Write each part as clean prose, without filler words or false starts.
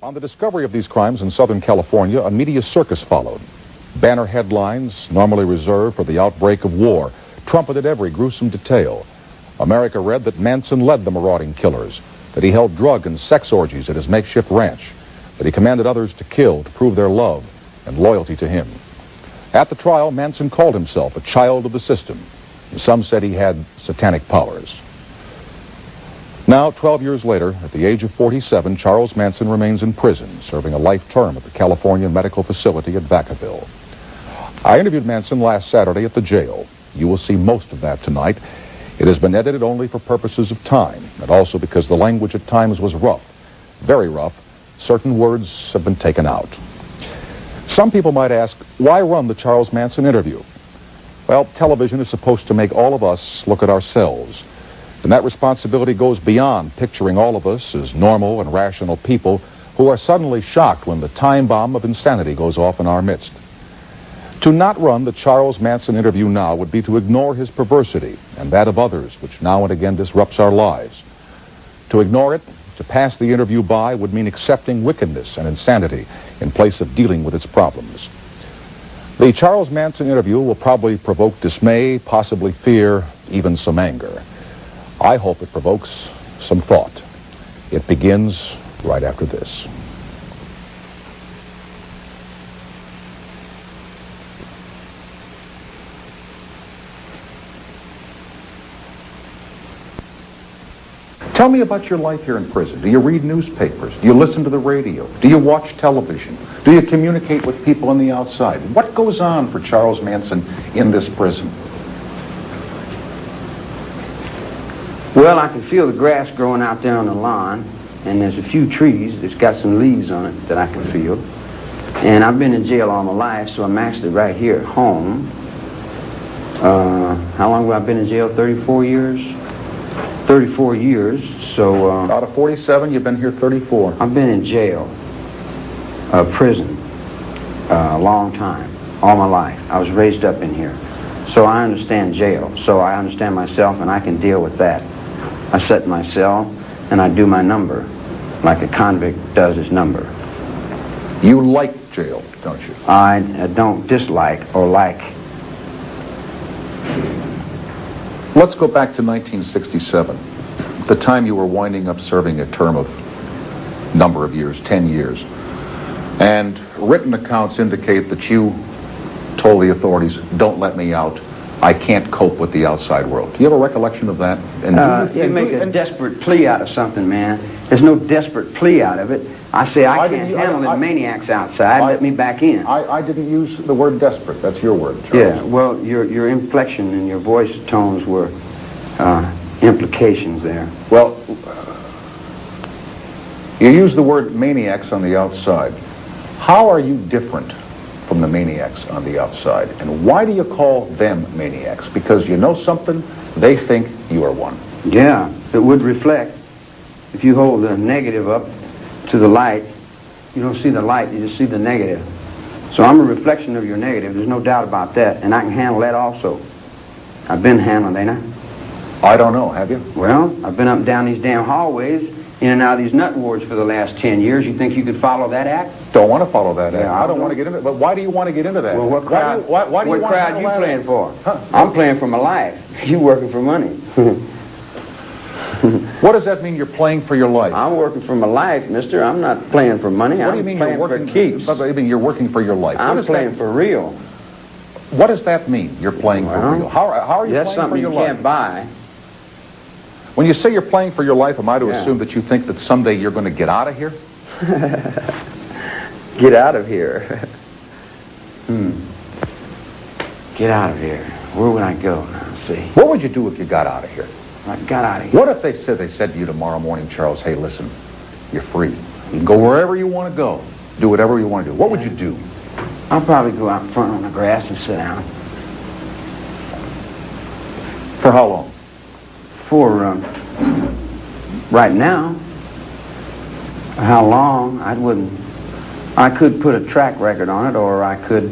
On the discovery of these crimes in Southern California, a media circus followed. Banner headlines, normally reserved for the outbreak of war, trumpeted every gruesome detail. America read that Manson led the marauding killers, that he held drug and sex orgies at his makeshift ranch, that he commanded others to kill to prove their love and loyalty to him. At the trial, Manson called himself a child of the system. Some said he had satanic powers. Now, 12 years later, at the age of 47, Charles Manson remains in prison, serving a life term at the California Medical Facility at Vacaville. I interviewed Manson last Saturday at the jail. You will see most of that tonight. It has been edited only for purposes of time, and also because the language at times was rough, very rough. Certain words have been taken out. Some people might ask, why run the Charles Manson interview? Well, television is supposed to make all of us look at ourselves. And that responsibility goes beyond picturing all of us as normal and rational people who are suddenly shocked when the time bomb of insanity goes off in our midst. To not run the Charles Manson interview now would be to ignore his perversity and that of others, which now and again disrupts our lives. To ignore it, to pass the interview by, would mean accepting wickedness and insanity in place of dealing with its problems. The Charles Manson interview will probably provoke dismay, possibly fear, even some anger. I hope it provokes some thought. It begins right after this. Tell me about your life here in prison. Do you read newspapers? Do you listen to the radio? Do you watch television? Do you communicate with people on the outside? What goes on for Charles Manson in this prison? Well, I can feel the grass growing out there on the lawn, and there's a few trees that's got some leaves on it that I can feel. And I've been in jail all my life, so I'm actually right here at home. How long have I been in jail? 34 years? 34 years, so... Out of 47, you've been here 34. I've been in jail, prison, a long time, all my life. I was raised up in here. So I understand jail, so I understand myself, and I can deal with that. I sit in my cell, and I do my number, like a convict does his number. You like jail, don't you? I don't dislike or like. Let's go back to 1967, the time you were winding up serving a term of number of years, 10 years. And written accounts indicate that you told the authorities, don't let me out. I can't cope with the outside world. Do you have a recollection of that? You make a desperate plea out of something, man. There's no desperate plea out of it. I say I can't handle the maniacs outside. Let me back in. I didn't use the word desperate. That's your word, Charles. Yeah, well, your inflection and your voice tones were implications there. Well, you use the word maniacs on the outside. How are you different from the maniacs on the outside? And why do you call them maniacs? Because you know something, they think you are one. Yeah, it would reflect. If you hold the negative up to the light, you don't see the light, you just see the negative. So I'm a reflection of your negative, there's no doubt about that, and I can handle that also. I've been handling, ain't I? I don't know, have you? Well, I've been up and down these damn hallways, in and out of these nut wards for the last 10 years. You think you could follow that act? Don't want to follow that act. Yeah, I don't want to get into it. But why do you want to get into that? Well, what crowd, why do you what crowd you playing for? Huh? I'm playing for my life. You working for money. What does that mean, you're playing for your life? I'm working for my life, mister. I'm not playing for money. What do you mean you're working for keeps? What do you mean you're working for your life? I'm playing for real. What does that mean, you're playing for real? How are you playing for your life? That's something you can't buy. When you say you're playing for your life, am I to assume that you think that someday you're going to get out of here? Get out of here. Get out of here. Where would I go now? See. What would you do if you got out of here? I got out of here. What if they said to you tomorrow morning, Charles, hey, listen, you're free. You can go wherever you want to go. Do whatever you want to do. What would you do? I'll probably go out front on the grass and sit down. For how long? For, right now. How long? I could put a track record on it, or I could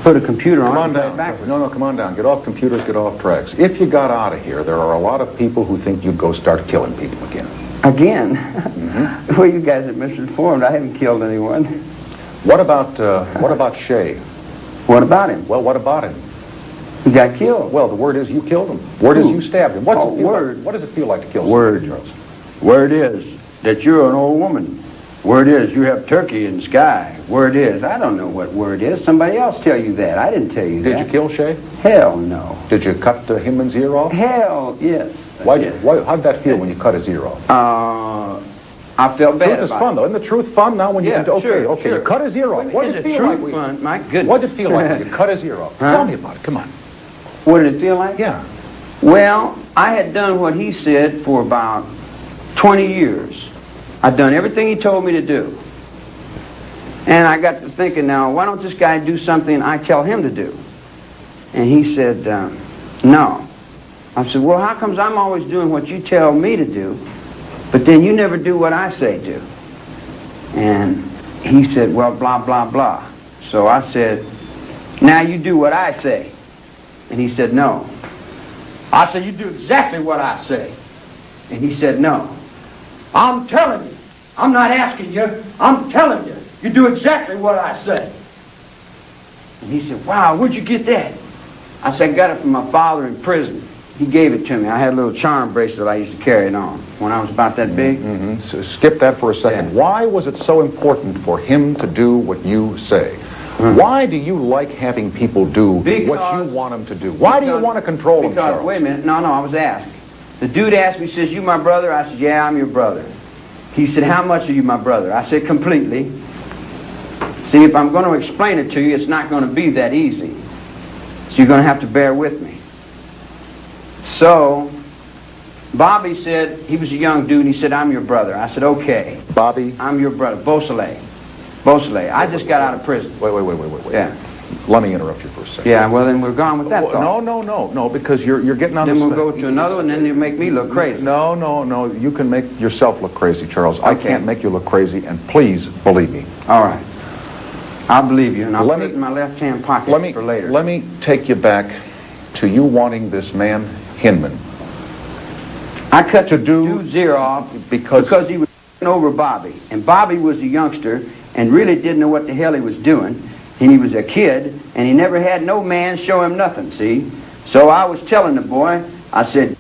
put a computer on it. Come on down. No, come on down. Get off computers, get off tracks. If you got out of here, there are a lot of people who think you'd go start killing people again. Again? Well, you guys are misinformed. I haven't killed anyone. What about Shay? What about him? Well, what about him? He got killed. Well, the word is you killed him. Word is you stabbed him. What does it feel like to kill Word. somebody, Charles? Word is that you're an old woman. Word is you have turkey in the sky. Word is, I don't know what word is. Somebody else tell you that. I didn't tell you that. Did you kill Shay? Hell no. Did you cut Hinman's ear off? Hell yes. How did that feel when you cut his ear off? I felt bad. Truth is fun, though. Isn't the truth fun now when you sure. You cut his ear off. What did it feel like? Fun? My goodness. What did it feel like when you cut his ear off? Huh? Tell me about it. Come on. What did it feel like? Yeah. Well, I had done what he said for about 20 years. I'd done everything he told me to do. And I got to thinking, now, why don't this guy do something I tell him to do? And he said, no. I said, well, how comes I'm always doing what you tell me to do, but then you never do what I say do? And he said, well, blah, blah, blah. So I said, now you do what I say. And he said, no. I said, you do exactly what I say. And he said, no. I'm telling you. I'm not asking you. I'm telling you. You do exactly what I say. And he said, wow, where'd you get that? I said, I got it from my father in prison. He gave it to me. I had a little charm bracelet I used to carry it on when I was about that big. So skip that for a second. Yeah. Why was it so important for him to do what you say? Why do you like having people do what you want them to do? Why do you want to control them, Charles? Wait a minute. No, I was asked. The dude asked me, he says, you my brother? I said, yeah, I'm your brother. He said, how much are you my brother? I said, completely. See, if I'm going to explain it to you, it's not going to be that easy. So you're going to have to bear with me. So, Bobby said, he was a young dude, and he said, I'm your brother. I said, okay. Bobby? I'm your brother. Beausoleil. I just got out of prison. Wait. Yeah. Let me interrupt you for a second. Yeah, well, then we're gone with that thought. No, because you're getting on Then we'll go to another one, and then you make me look crazy. No. You can make yourself look crazy, Charles. Okay. I can't make you look crazy, and please believe me. All right. I'll believe you, and I'll put it in my left-hand pocket for later. Let me take you back to you wanting this man, Hinman. I cut the dude's ear off because he was over Bobby. And Bobby was a youngster and really didn't know what the hell he was doing. And he was a kid, and he never had no man show him nothing, see? So I was telling the boy, I said,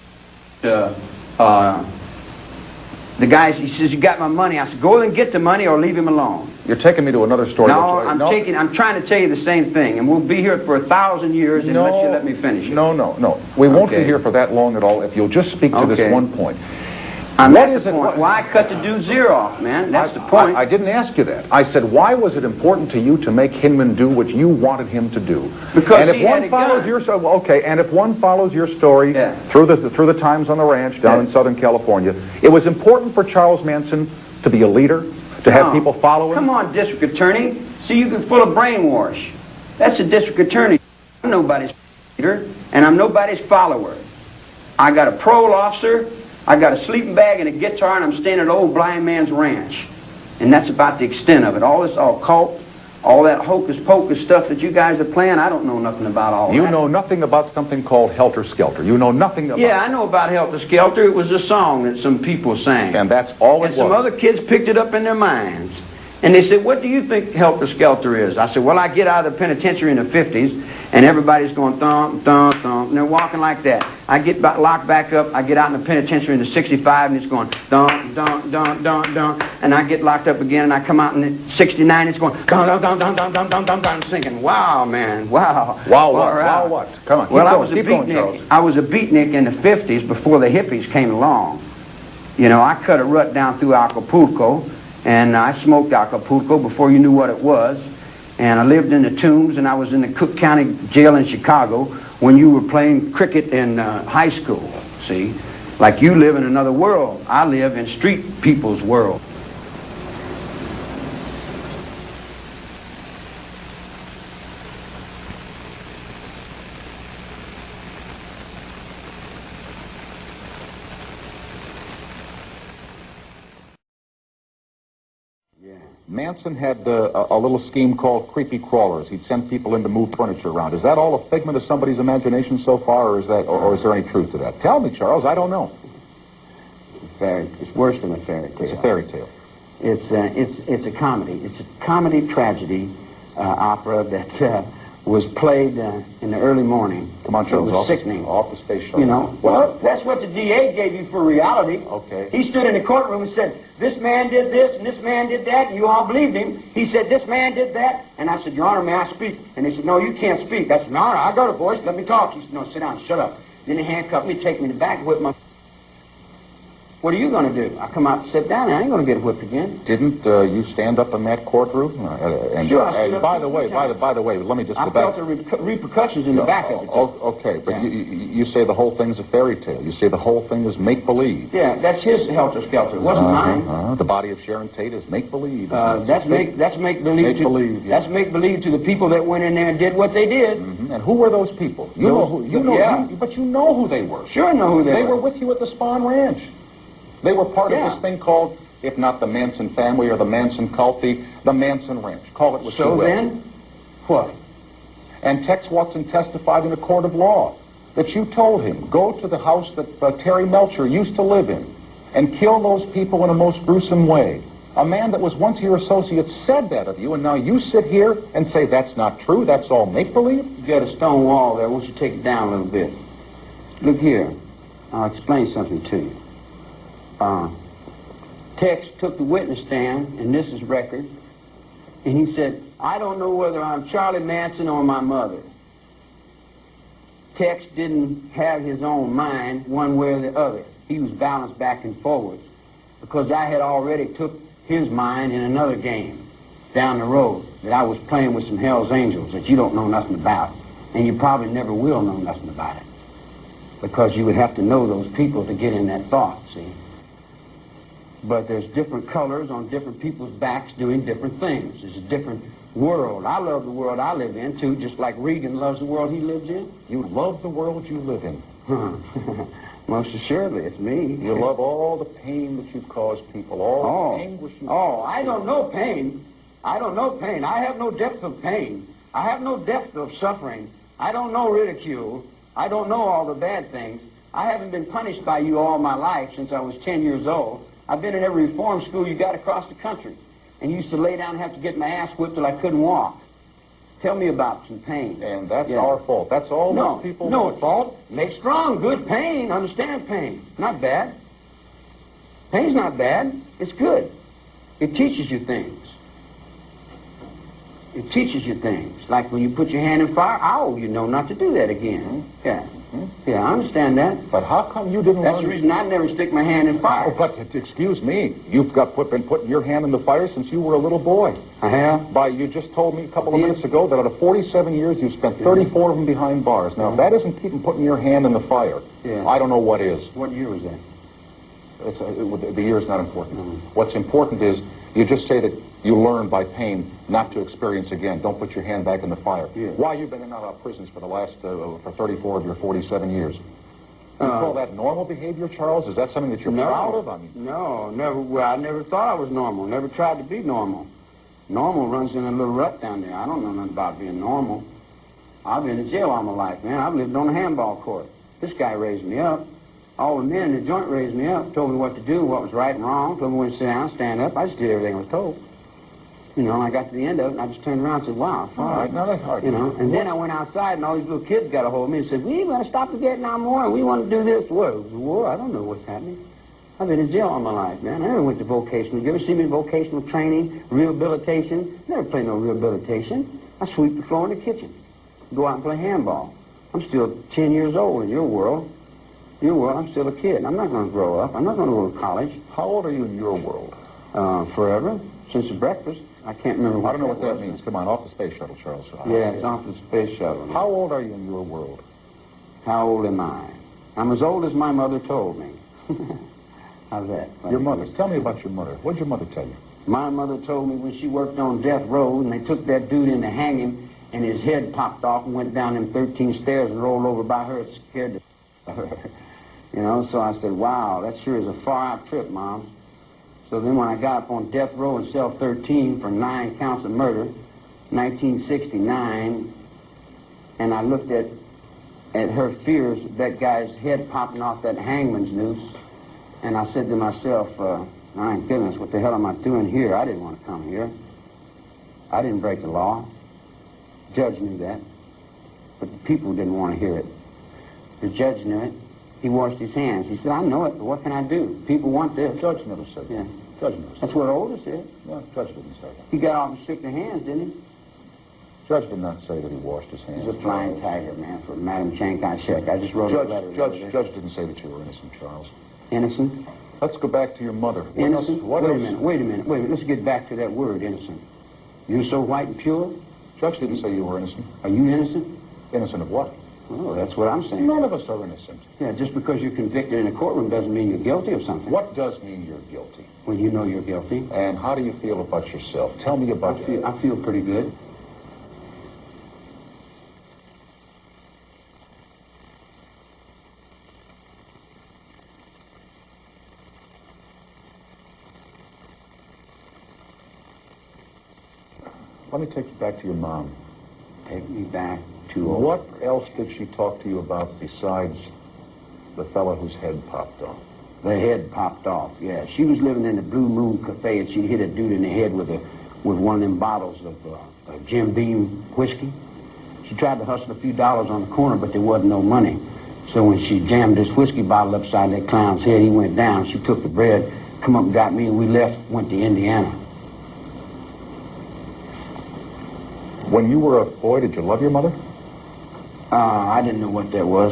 the guy, he says, you got my money. I said, go and get the money or leave him alone. You're taking me to another story. No, I'm trying to tell you the same thing, and we'll be here for 1,000 years unless you let me finish it. No. We won't be here for that long at all if you'll just speak to this one point. What is it? Why cut the dude's ear off, man? That's the point. I didn't ask you that. I said, why was it important to you to make Hinman do what you wanted him to do? Because he had a gun. And if one follows your story through the times on the ranch down in Southern California, it was important for Charles Manson to be a leader, to have people follow him. Come on, district attorney. See, you're full of brainwash. That's a district attorney. I'm nobody's leader, and I'm nobody's follower. I got a parole officer. I got a sleeping bag and a guitar, and I'm staying at an old blind man's ranch. And that's about the extent of it. All this occult, all that hocus-pocus stuff that you guys are playing, I don't know nothing about all that. You know nothing about something called Healter Skelter. You know nothing about... Yeah, I know about Healter Skelter. It was a song that some people sang. And that's all it was. And some other kids picked it up in their minds. And they said, what do you think Healter Skelter is? I said, well, I get out of the penitentiary in the 50s, and everybody's going thump, thump, thump, and they're walking like that. I get locked back up, I get out in the penitentiary in the 65, and it's going thump, thump, thump, thump, thump, and I get locked up again, and I come out in the 69, it's going thump, thump, thump, thump, thump, thump, thump, thump, singing, wow, man, wow. Wow, what? Wow, what? Come on, well, I was a beatnik. I was a beatnik in the 50s before the hippies came along. You know, I cut a rut down through Acapulco, and I smoked Acapulco before you knew what it was. And I lived in the Tombs, and I was in the Cook County Jail in Chicago when you were playing cricket in high school, see? Like you live in another world. I live in street people's world. Manson had a little scheme called creepy crawlers. He'd send people in to move furniture around. Is that all a figment of somebody's imagination so far, or is there any truth to that? Tell me, Charles. I don't know. It's worse than a fairy tale. It's a fairy tale. It's a comedy. It's a comedy tragedy opera that was played in the early morning. Come on, Charles. It was sickening. Off the space shuttle. You know. Well, that's what the DA gave you for reality. Okay. He stood in the courtroom and said, this man did this and this man did that, and you all believed him. He said, this man did that. And I said, Your Honor, may I speak? And they said, no, you can't speak. I said, Your Honor, I got a voice. Let me talk. He said, no, sit down. Shut up. Then they handcuffed me, take me in the back, whip my... What are you going to do? I come out and sit down, and I ain't going to get whipped again. Didn't you stand up in that courtroom? Sure. I by the way, let me just go I back. felt the repercussions in the back of it. Okay, but you say the whole thing's a fairy tale. You say the whole thing is make-believe. Yeah, that's his Healter Skelter. It wasn't mine. The body of Sharon Tate is make-believe. That's make-believe. Make-believe. Yeah. That's make-believe to the people that went in there and did what they did. Mm-hmm. And who were those people? But you know who they were. Sure, I know who they were. They were with you at the Spawn Ranch. They were part of this thing called, if not the Manson family or the Manson cult, the Manson Ranch. Call it what you will. So then, what? And Tex Watson testified in a court of law that you told him, go to the house that Terry Melcher used to live in and kill those people in a most gruesome way. A man that was once your associate said that of you, and now you sit here and say that's not true, that's all make-believe? You got a stone wall there. Why don't you take it down a little bit? Look here. I'll explain something to you. Tex took the witness stand, and this is record, and he said, I don't know whether I'm Charlie Manson or my mother. Tex didn't have his own mind one way or the other. He was balanced back and forward because I had already took his mind in another game down the road that I was playing with some Hell's Angels that you don't know nothing about, and you probably never will know nothing about it because you would have to know those people to get in that thought, see? But there's different colors on different people's backs doing different things. It's a different world. I love the world I live in, too, just like Regan loves the world he lives in. You love the world you live in. Most assuredly, it's me. You love all the pain that you've caused people, all the anguish you've caused. I don't know pain. I don't know pain. I have no depth of pain. I have no depth of suffering. I don't know ridicule. I don't know all the bad things. I haven't been punished by you all my life since I was 10 years old. I've been in every reform school you got across the country and used to lay down and have to get my ass whipped till I couldn't walk. Tell me about some pain. And that's our fault. That's all those people... No fault. Make strong, good pain. Understand pain. Not bad. Pain's not bad. It's good. It teaches you things. It teaches you things. Like when you put your hand in fire, you know not to do that again. Yeah. Yeah, I understand that. But how come you didn't That's the reason I never stick my hand in fire. Oh, but excuse me. You've been putting your hand in the fire since you were a little boy. I have? You just told me a couple of minutes ago that out of 47 years, you've spent 34 of them behind bars. Now, if that isn't keeping putting your hand in the fire, I don't know what is. What year was that? The year's not important. What's important is you just say that you learn by pain not to experience again. Don't put your hand back in the fire. Yeah. Why you've been in and out of prisons for the last for 34 of your 47 years? You call that normal behavior, Charles? Is that something that you're proud of? No, never. Well, I never thought I was normal. Never tried to be normal. Normal runs in a little rut down there. I don't know nothing about being normal. I've been in jail all my life, man. I've lived on a handball court. This guy raised me up. All the men in the joint raised me up, told me what to do, what was right and wrong, told me when to sit down, stand up. I just did everything I was told. You know, and I got to the end of it, and I just turned around and said, wow, all right, now that's hard. You know, and then I went outside, and all these little kids got a hold of me and said, we want to stop the Vietnam War, and we want to do this. What? It was a war? I don't know what's happening. I've been in jail all my life, man. I never went to vocational. You ever see me in vocational training, rehabilitation? Never played no rehabilitation. I sweep the floor in the kitchen, go out and play handball. I'm still 10 years old in your world. Your world, I'm still a kid. I'm not going to grow up. I'm not going to go to college. How old are you in your world? Forever. Since the breakfast. I can't remember what I don't know what that means. Come on, off the space shuttle, Charles. Yeah, it's off the space shuttle. How old are you in your world? How old am I? I'm as old as my mother told me. How's that? Your mother. Tell me about your mother. What did your mother tell you? My mother told me when she worked on death row and they took that dude in to hang him and his head popped off and went down them 13 stairs and rolled over by her. It scared the You know, so I said, wow, that sure is a far-out trip, Mom. So then when I got up on death row in cell 13 for 9 counts of murder, 1969, and I looked at her fears, that guy's head popping off that hangman's noose, And I said to myself, my goodness, what the hell am I doing here? I didn't want to come here. I didn't break the law. The judge knew that. But the people didn't want to hear it. The judge knew it. He washed his hands. He said, I know it, but what can I do? People want this. The judge never said that. Yeah. Judge never said That's what Older said. No, judge didn't say that. He got off and shook their hands, didn't he? Judge did not say that he washed his hands. He's a flying tiger, man, for Madam Chiang-Kai-shek. I just wrote a letter. Judge didn't say that you were innocent, Charles. Innocent? Let's go back to your mother. Innocent? Wait a minute. Let's get back to that word, innocent. You're so white and pure? Judge didn't say you were innocent. Are you innocent? Innocent of what? Oh, that's what I'm saying. None of us are innocent. Yeah, just because you're convicted in a courtroom doesn't mean you're guilty of something. What does mean you're guilty? Well, you know you're guilty. And how do you feel about yourself? Tell me about you. I feel pretty good. Let me take you back to your mom. Take me back to... What else did she talk to you about besides the fellow whose head popped off? The head popped off, yeah. She was living in the Blue Moon Cafe, and she hit a dude in the head with one of them bottles of Jim Beam whiskey. She tried to hustle a few dollars on the corner, but there wasn't no money. So when she jammed this whiskey bottle upside that clown's head, he went down. She took the bread, come up and got me, and we left, went to Indiana. When you were a boy, did you love your mother? I didn't know what that was.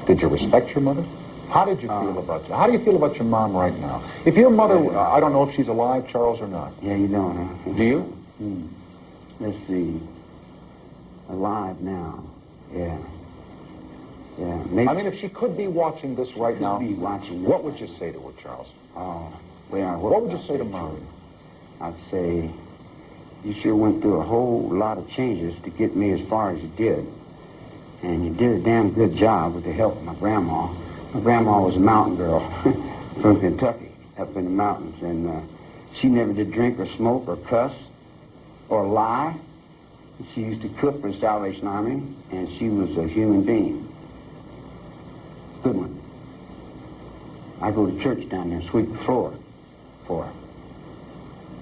Did you respect your mother? How did you feel about you? How do you feel about your mom right now? If your mother, I don't know if she's alive, Charles, or not. Yeah, you don't, huh? Do you? Let's see. Alive now. Yeah. Yeah. Maybe. I mean, if she could be watching this right now, be watching what would you say to her, Charles? Oh, well, what would you say to Mom? I'd say, you sure went through a whole lot of changes to get me as far as you did. And you did a damn good job with the help of my grandma. My grandma was a mountain girl from Kentucky, up in the mountains. And she never did drink or smoke or cuss or lie. She used to cook for the Salvation Army, and she was a human being. Good one. I go to church down there and sweep the floor for her.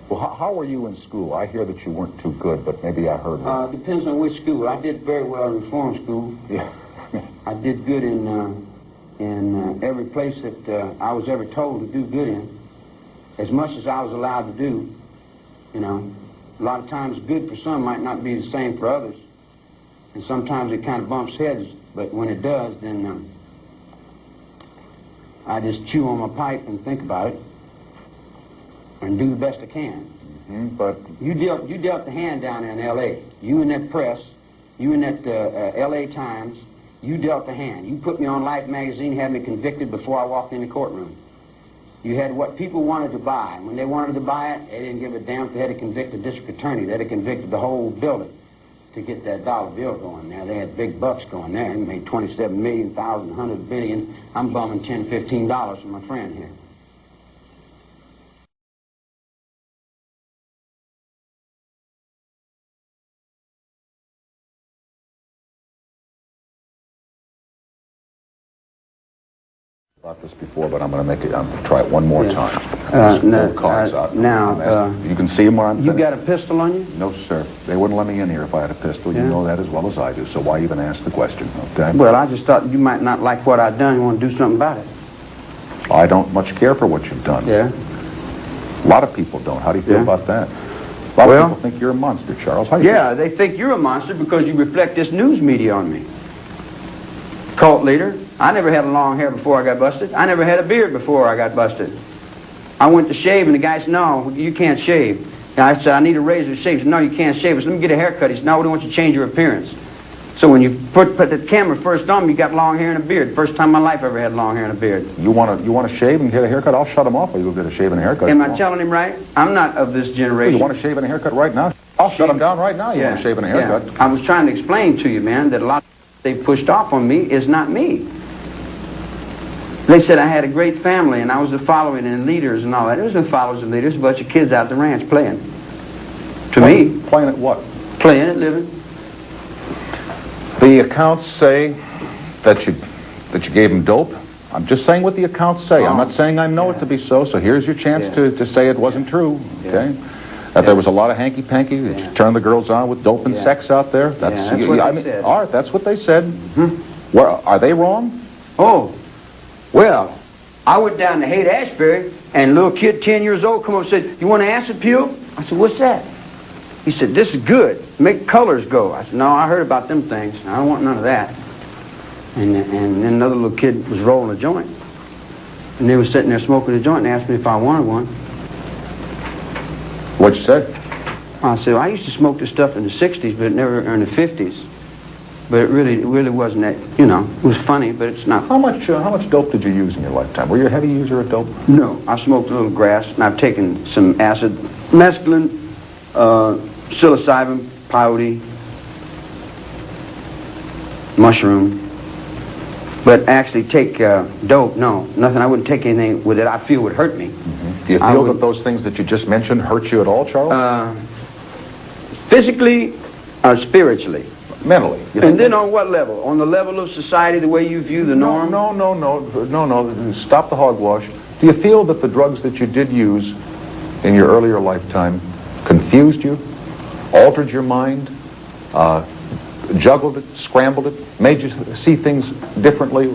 Well, how were you in school? I hear that you weren't too good, but maybe I heard wrong. Depends on which school. I did very well in reform school. Yeah. I did good in every place that I was ever told to do good in, as much as I was allowed to do. You know, a lot of times good for some might not be the same for others, and sometimes it kind of bumps heads. But when it does, then I just chew on my pipe and think about it. And do the best I can. But you dealt the hand down there in L.A. You in that press, you in that L.A. Times, you dealt the hand. You put me on Life magazine, had me convicted before I walked in the courtroom. You had what people wanted to buy. When they wanted to buy it, they didn't give a damn if they had to convict the district attorney. They'd have convicted the whole building to get that dollar bill going there. They had big bucks going there. They made 27 million, 1,000, 100 billion. I'm bumming $10, $15 from my friend here. About this before, but I'm going to make it. I'm going to try it one more time. You can see them where I'm. You got a pistol on you? No, sir. They wouldn't let me in here if I had a pistol. Yeah. You know that as well as I do. So why even ask the question? Okay. Well, I just thought you might not like what I've done. You want to do something about it. I don't much care for what you've done. Yeah. A lot of people don't. How do you feel about that? A lot of people think you're a monster, Charles. How do you feel? They think you're a monster because you reflect this news media on me. Cult leader. I never had long hair before I got busted. I never had a beard before I got busted. I went to shave, and the guy said, no, you can't shave. And I said, I need a razor to shave. He said, no, you can't shave. I said, let me get a haircut. He said, no, we don't want you to change your appearance. So when you put the camera first on me, you got long hair and a beard. First time in my life I ever had long hair and a beard. You want to shave and get a haircut? I'll shut him off while you go get a shave and a haircut. Am I telling him right? I'm not of this generation. You want to shave and a haircut right now? I'll shut him down right now. You want to shave and a haircut? Yeah. I was trying to explain to you, man, that a lot of they pushed off on me is not me. They said I had a great family and I was the following and leaders and all that. There was no followers and leaders, a bunch of kids out at the ranch playing. To me. Playing at what? Playing at living. The accounts say that you gave him dope. I'm just saying what the accounts say. I'm not saying I know it to be so, so here's your chance to say it wasn't true, okay? That there was a lot of hanky-panky, that turned the girls on with dope and sex out there. That's what they said. All right, that's what they said. Well, are they wrong? Oh, well, I went down to Haight-Ashbury, and a little kid, 10 years old, come up and said, "You want an acid pill?" I said, "What's that?" He said, "This is good. Make colors go." I said, "No, I heard about them things. I don't want none of that." And then another little kid was rolling a joint. And they were sitting there smoking a joint and asked me if I wanted one. What'd you say? I said, "I used to smoke this stuff in the 60s, but never in the 50s. But it really wasn't that, you know, it was funny, but it's not." How much dope did you use in your lifetime? Were you a heavy user of dope? No, I smoked a little grass, and I've taken some acid, mescaline, psilocybin, peyote, mushroom. But actually take dope, no, nothing. I wouldn't take anything with it I feel would hurt me. Do you feel that those things that you just mentioned hurt you at all, Charles? Physically or spiritually? Mentally. And then on what level? On the level of society, the way you view the norm? No. Stop the hogwash. Do you feel that the drugs that you did use in your earlier lifetime confused you, altered your mind, juggled it, scrambled it, made you see things differently?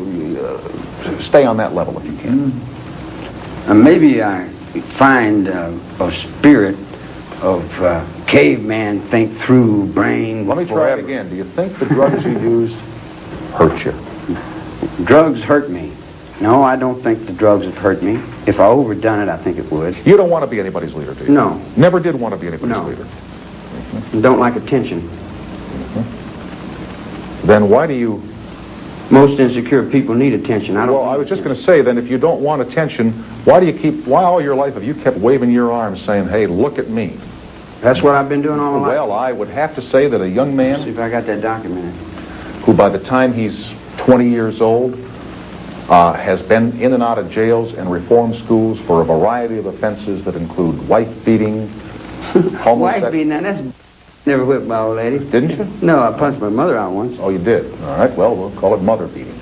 Stay on that level if you can. Maybe I find a spirit of caveman think through brain. Let me try it again. Do you think the drugs you used hurt you? Drugs hurt me. No, I don't think the drugs have hurt me. If I overdone it, I think it would. You don't want to be anybody's leader, do you? No. Never did want to be anybody's leader? Don't like attention. Then why do you... Most insecure people need attention. I was just going to say, then, if you don't want attention, why all your life have you kept waving your arms saying, "Hey, look at me"? That's what I've been doing all my life. Well, I would have to say that a young man... See if I got that documented. ...who by the time he's 20 years old has been in and out of jails and reform schools for a variety of offenses that include wife-beating, Wife beating, now that's... Never whipped my old lady. Didn't you? No, I punched my mother out once. Oh, you did? All right, well, we'll call it mother beating.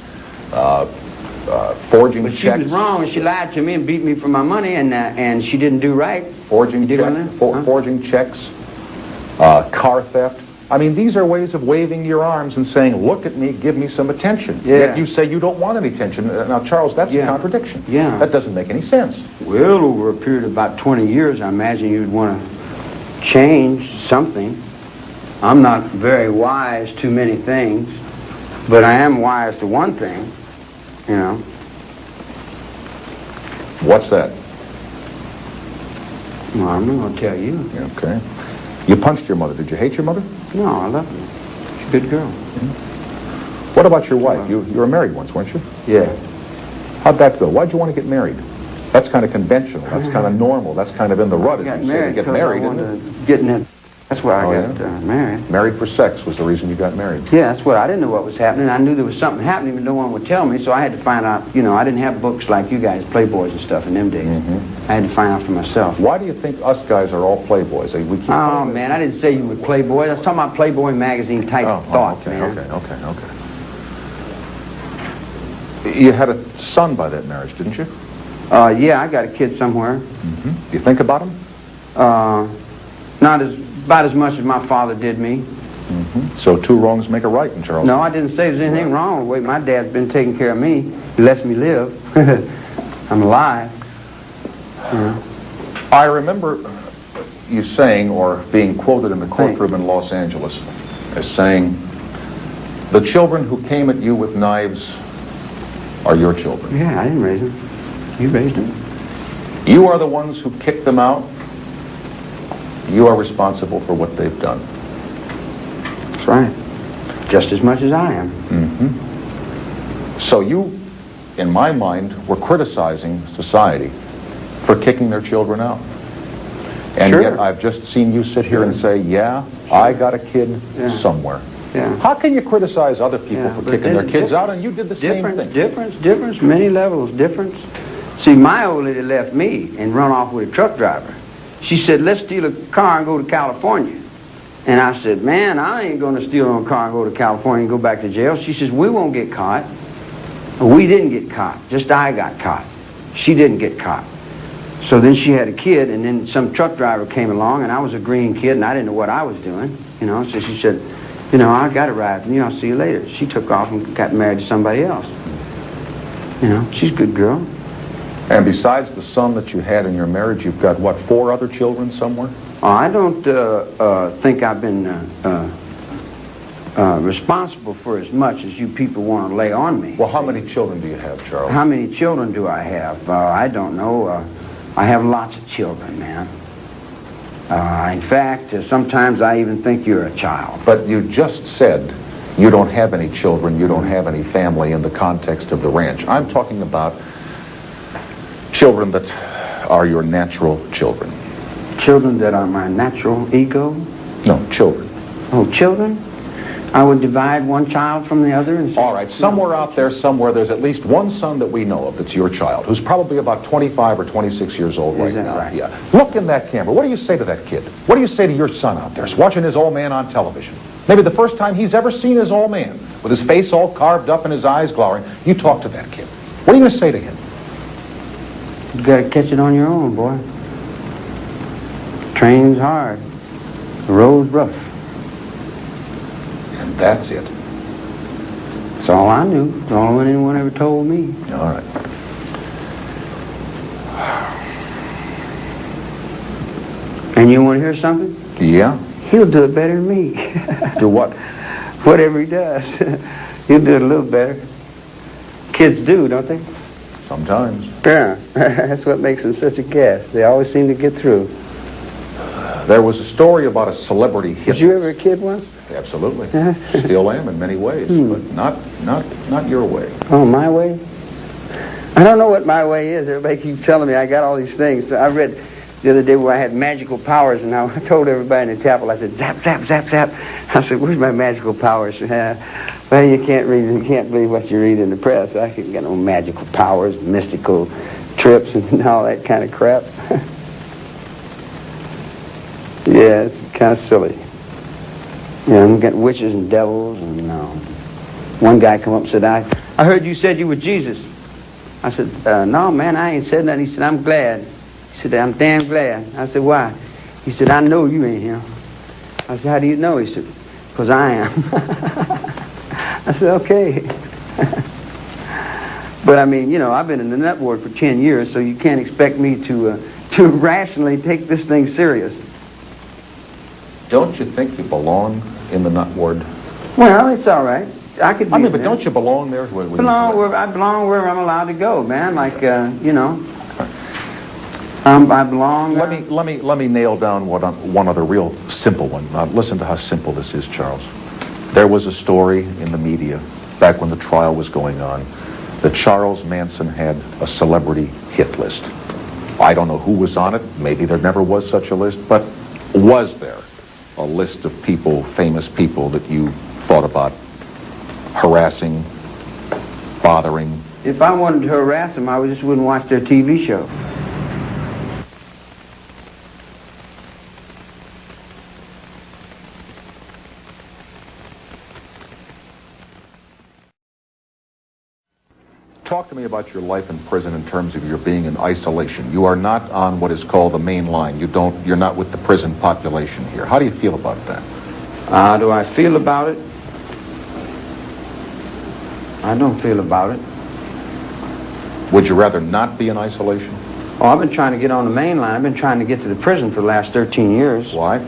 Forging but checks. She was wrong. She lied to me and beat me for my money, and she didn't do right. Forging checks, car theft. I mean, these are ways of waving your arms and saying, "Look at me, give me some attention." Yeah. Yet you say you don't want any attention. Now, Charles, that's a contradiction. Yeah. That doesn't make any sense. Well, over a period of about 20 years, I imagine you'd want to change something. I'm not very wise to many things, but I am wise to one thing, you know. What's that? Well, I'm not going to tell you. Okay. You punched your mother. Did you hate your mother? No, I love her. She's a good girl. What about your wife? You were married once, weren't you? Yeah. How'd that go? Why'd you want to get married? That's kind of conventional. That's kind of normal. That's kind of in the rut, as you say, to get married, isn't it? That's why I got married. Married for sex was the reason you got married. Yeah, that's what I didn't know what was happening. I knew there was something happening, but no one would tell me, so I had to find out. You know, I didn't have books like you guys, Playboys and stuff in them days. I had to find out for myself. Why do you think us guys are all Playboys? We keep man, I didn't say you were Playboy. I was talking about Playboy magazine type thoughts, man. Okay. You had a son by that marriage, didn't you? Yeah, I got a kid somewhere. Do you think about him? About as much as my father did me. So two wrongs make a right in Charles. No, I didn't say there's anything wrong with the way my dad's been taking care of me. He lets me live. I'm alive. I remember you saying, or being quoted in the courtroom in Los Angeles, as saying, "The children who came at you with knives are your children." Yeah, I didn't raise them. You raised them. You are the ones who kicked them out. You are responsible for what they've done. That's right. Just as much as I am. So you, in my mind, were criticizing society for kicking their children out. And yet I've just seen you sit here and say, "Yeah, I got a kid somewhere." Yeah. How can you criticize other people for kicking their kids out, and you did the same thing? Difference, many levels, difference. See, my old lady left me and run off with a truck driver. She said, "Let's steal a car and go to California." And I said, "Man, I ain't going to steal a car and go to California and go back to jail." She says, "We won't get caught." We didn't get caught. Just I got caught. She didn't get caught. So then she had a kid, and then some truck driver came along, and I was a green kid, and I didn't know what I was doing, you know. So she said, you know, I got a ride from you. I'll see you later. She took off and got married to somebody else. You know, she's a good girl. And besides the son that you had in your marriage, you've got, what, 4 other children somewhere? I don't think I've been responsible for as much as you people want to lay on me. Well, how many children do you have, Charles? How many children do I have? I don't know. I have lots of children, man. In fact, sometimes I even think you're a child. But you just said you don't have any children, you don't have any family in the context of the ranch. I'm talking about children that are your natural children. Children that are my natural ego? No, children. Oh, children? I would divide one child from the other and say, all right, somewhere out there, somewhere, there's at least one son that we know of that's your child, who's probably about 25 or 26 years old right now. Right? Yeah. Look in that camera. What do you say to that kid? What do you say to your son out there? He's watching his old man on television. Maybe the first time he's ever seen his old man, with his face all carved up and his eyes glowering. You talk to that kid. What are you going to say to him? You got to catch it on your own, boy. Training's hard. The road's rough. And that's it. That's all I knew. That's all anyone ever told me. All right. And you want to hear something? Yeah? He'll do it better than me. Do what? Whatever he does. He'll do it a little better. Kids do, don't they? Sometimes. Yeah. That's what makes them such a gas. They always seem to get through. There was a story about a celebrity hit. Was you ever a kid once? Absolutely. Still am in many ways, but not your way. Oh, my way? I don't know what my way is. Everybody keeps telling me I got all these things. I read the other day where I had magical powers, and I told everybody in the chapel, I said, zap, zap, zap, zap. I said, where's my magical powers? Well, you can't believe what you read in the press. I ain't got no magical powers, mystical trips, and all that kind of crap. Yeah, it's kind of silly. You know, I'm getting witches and devils, and one guy come up and said, I heard you said you were Jesus. I said, no, man, I ain't said nothing. He said, I'm glad. He said, I'm damn glad. I said, why? He said, I know you ain't him. I said, how do you know? He said, because I am. I said, okay. But I mean, you know, I've been in the nut ward for 10 years, so you can't expect me to rationally take this thing serious. Don't you think you belong in the nut ward? Well, it's all right. I could be. I mean, but don't you belong there? I belong where I'm allowed to go, man. Like, you know, I belong. Let me nail down one other real simple one. Now, listen to how simple this is, Charles. There was a story in the media back when the trial was going on that Charles Manson had a celebrity hit list. I don't know who was on it. Maybe there never was such a list, but was there a list of people, famous people, that you thought about harassing, bothering? If I wanted to harass them, I just wouldn't watch their TV show. Talk to me about your life in prison in terms of your being in isolation. You are not on what is called the main line. You're not with the prison population here. How do you feel about that? How do I feel about it? I don't feel about it. Would you rather not be in isolation? Oh, I've been trying to get on the main line. I've been trying to get to the prison for the last 13 years. Why?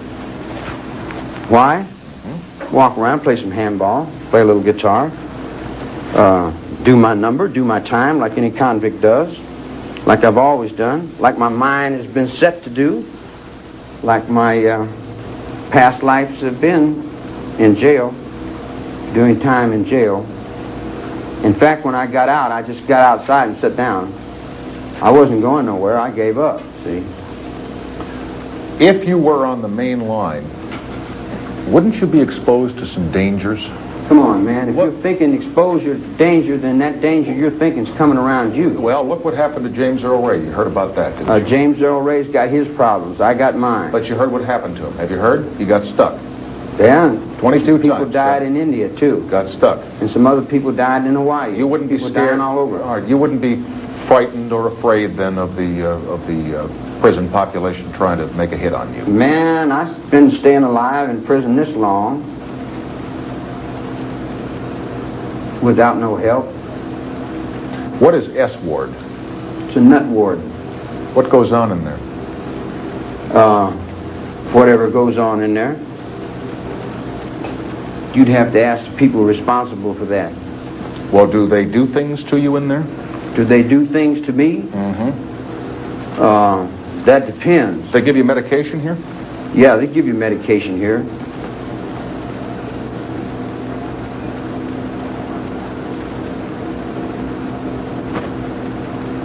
Why? Walk around, play some handball, play a little guitar, do my number, do my time like any convict does, like I've always done, like my mind has been set to do, like my past lives have been in jail, doing time in jail. In fact, when I got out, I just got outside and sat down. I wasn't going nowhere. I gave up, see. If you were on the main line, wouldn't you be exposed to some dangers? Come on, man. If you're thinking exposure to danger, then that danger you're thinking is coming around you. Well, look what happened to James Earl Ray. You heard about that, didn't you? James Earl Ray's got his problems. I got mine. But you heard what happened to him. Have you heard? He got stuck. Yeah. 22 People times. died in India, too. Got stuck. And some other people died in Hawaii. You wouldn't be people scared dying all over. All right, you wouldn't be frightened or afraid then of the prison population trying to make a hit on you. Man, I've been staying alive in prison this long without no help. What is S ward? It's a nut ward. What goes on in there? Whatever goes on in there. You'd have to ask the people responsible for that. Well, do they do things to you in there? Do they do things to me? Mm-hmm. That depends. They give you medication here? Yeah, they give you medication here.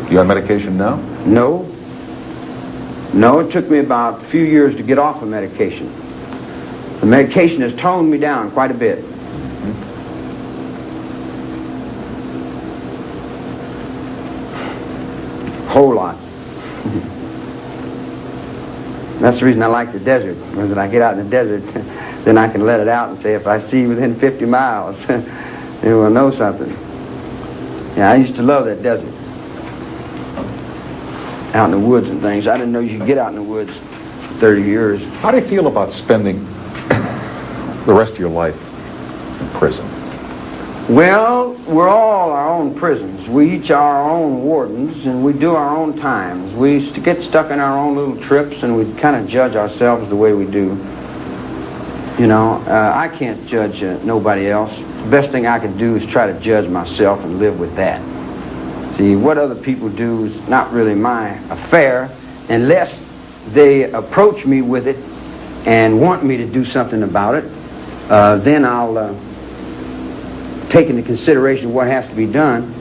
You on medication now? No. No, it took me about a few years to get off of medication. The medication has toned me down quite a bit. Whole lot. That's the reason I like the desert. Because when I get out in the desert, then I can let it out and say, if I see you within 50 miles, you will know something. Yeah, I used to love that desert. Out in the woods and things. I didn't know you could get out in the woods for 30 years. How do you feel about spending the rest of your life in prison? Well, we're all our own prisons. We each are our own wardens, and we do our own times. We get stuck in our own little trips, and we kind of judge ourselves the way we do. You know, I can't judge nobody else. The best thing I can do is try to judge myself and live with that. See, what other people do is not really my affair unless they approach me with it and want me to do something about it. Then I'll take into consideration what has to be done.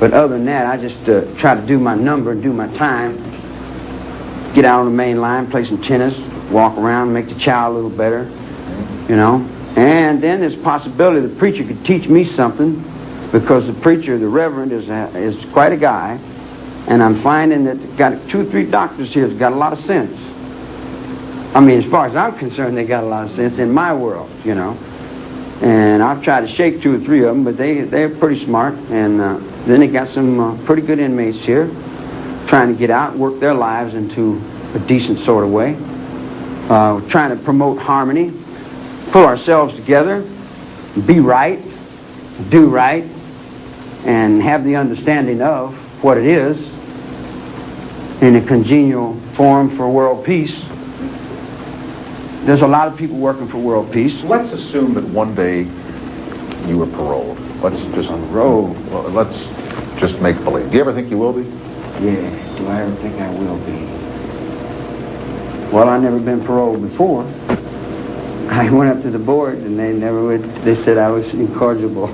But other than that, I just try to do my number and do my time. Get out on the main line, play some tennis, walk around, make the child a little better, you know. And then there's a possibility the preacher could teach me something, because the preacher, the reverend, is quite a guy, and I'm finding that got 2 or 3 doctors here that's got a lot of sense. I mean, as far as I'm concerned, they got a lot of sense in my world, you know. And I've tried to shake 2 or 3 of them, but they're pretty smart. And then they got some pretty good inmates here, trying to get out and work their lives into a decent sort of way. Trying to promote harmony, pull ourselves together, be right, do right, and have the understanding of what it is in a congenial form for world peace. There's a lot of people working for world peace. Let's assume that one day you were paroled. Let's just paroled. Well, let's just make believe. Do you ever think you will be? Yeah. Do I ever think I will be? Well, I've never been paroled before. I went up to the board, and they said I was incorrigible.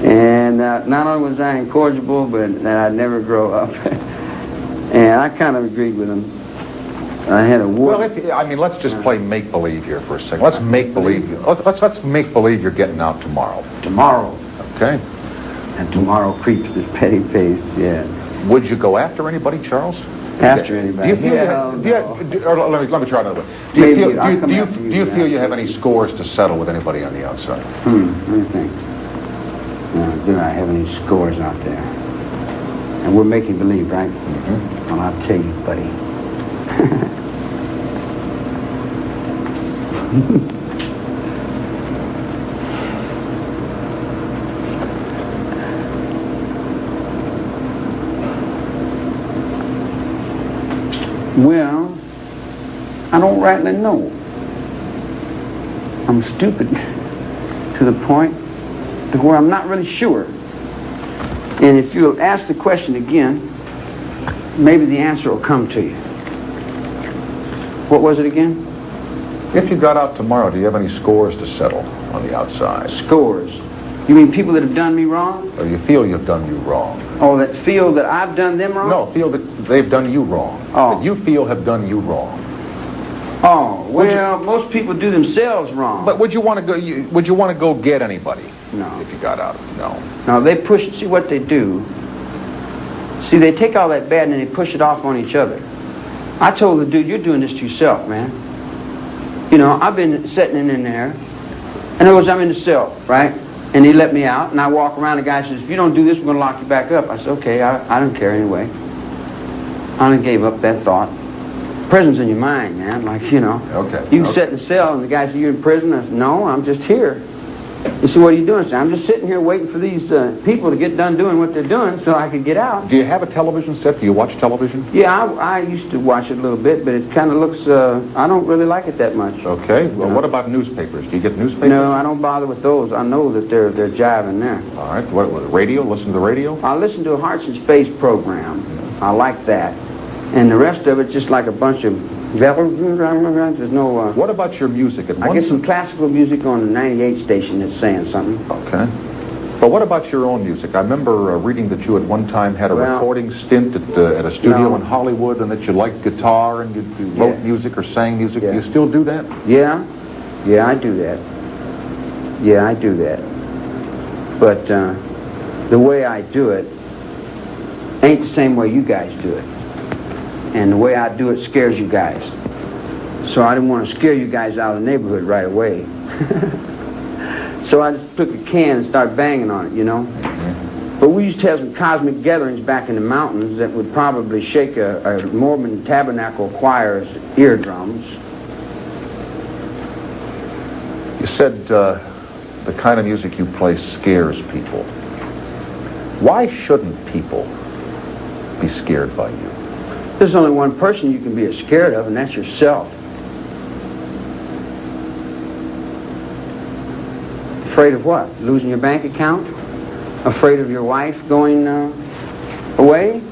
And not only was I incorrigible, but that I'd never grow up. And I kind of agreed with them. I had a war. Well, let's just play make-believe here for a second. Let's make-believe. Let's make-believe you're getting out tomorrow. Tomorrow. Okay. And tomorrow creeps this petty pace, yeah. Would you go after anybody, Charles? After anybody? Do you feel let me try another way. Do you feel you have any scores to settle with anybody on the outside? Let me think. Do I have any scores out there? And we're making believe, right? Mm-hmm. Well, I'll tell you, buddy. Well, I don't rightly know. I'm stupid to the point to where I'm not really sure. And if you'll ask the question again, maybe the answer will come to you. What was it again? If you got out tomorrow, do you have any scores to settle on the outside? Scores? You mean people that have done me wrong? Or you feel you've done you wrong? Oh, that feel that I've done them wrong? No, feel that they've done you wrong. Oh. That you feel have done you wrong. Oh, well, most people do themselves wrong. But would you want to go? Would you want to go get anybody? No. If you got out, no. No, they push. See what they do. See, they take all that bad and they push it off on each other. I told the dude, "You're doing this to yourself, man. You know, I've been sitting in there, and in other words, I'm in the cell, right? And he let me out, and I walk around, the guy says, if you don't do this, we're going to lock you back up. I said, okay, I don't care anyway. I done gave up that thought. Prison's in your mind, man, like, you know. Okay. You can sit in the cell, and the guy said, you're in prison? I said, no, I'm just here. He said, what are you doing? I said, I'm just sitting here waiting for these people to get done doing what they're doing so I can get out. Do you have a television set? Do you watch television? Yeah, I used to watch it a little bit, but it kind of looks, I don't really like it that much. Okay. Well, what about newspapers? Do you get newspapers? No, I don't bother with those. I know that they're jiving there. All right. What radio? Listen to the radio? I listen to a Hearts and Space program. I like that. And the rest of it's just like a bunch of... There's no... What about your music? I get some classical music on the 98 station that's saying something. Okay. But what about your own music? I remember reading that you at one time had a recording stint at a studio in Hollywood, and that you liked guitar and you wrote music or sang music. Do you still do that? Yeah. Yeah, I do that. Yeah, I do that. But the way I do it ain't the same way you guys do it. And the way I do it scares you guys. So I didn't want to scare you guys out of the neighborhood right away. So I just took a can and started banging on it, you know. But we used to have some cosmic gatherings back in the mountains that would probably shake a Mormon tabernacle choir's eardrums. You said the kind of music you play scares people. Why shouldn't people be scared by you? There's only one person you can be scared of, and that's yourself. Afraid of what? Losing your bank account? Afraid of your wife going away?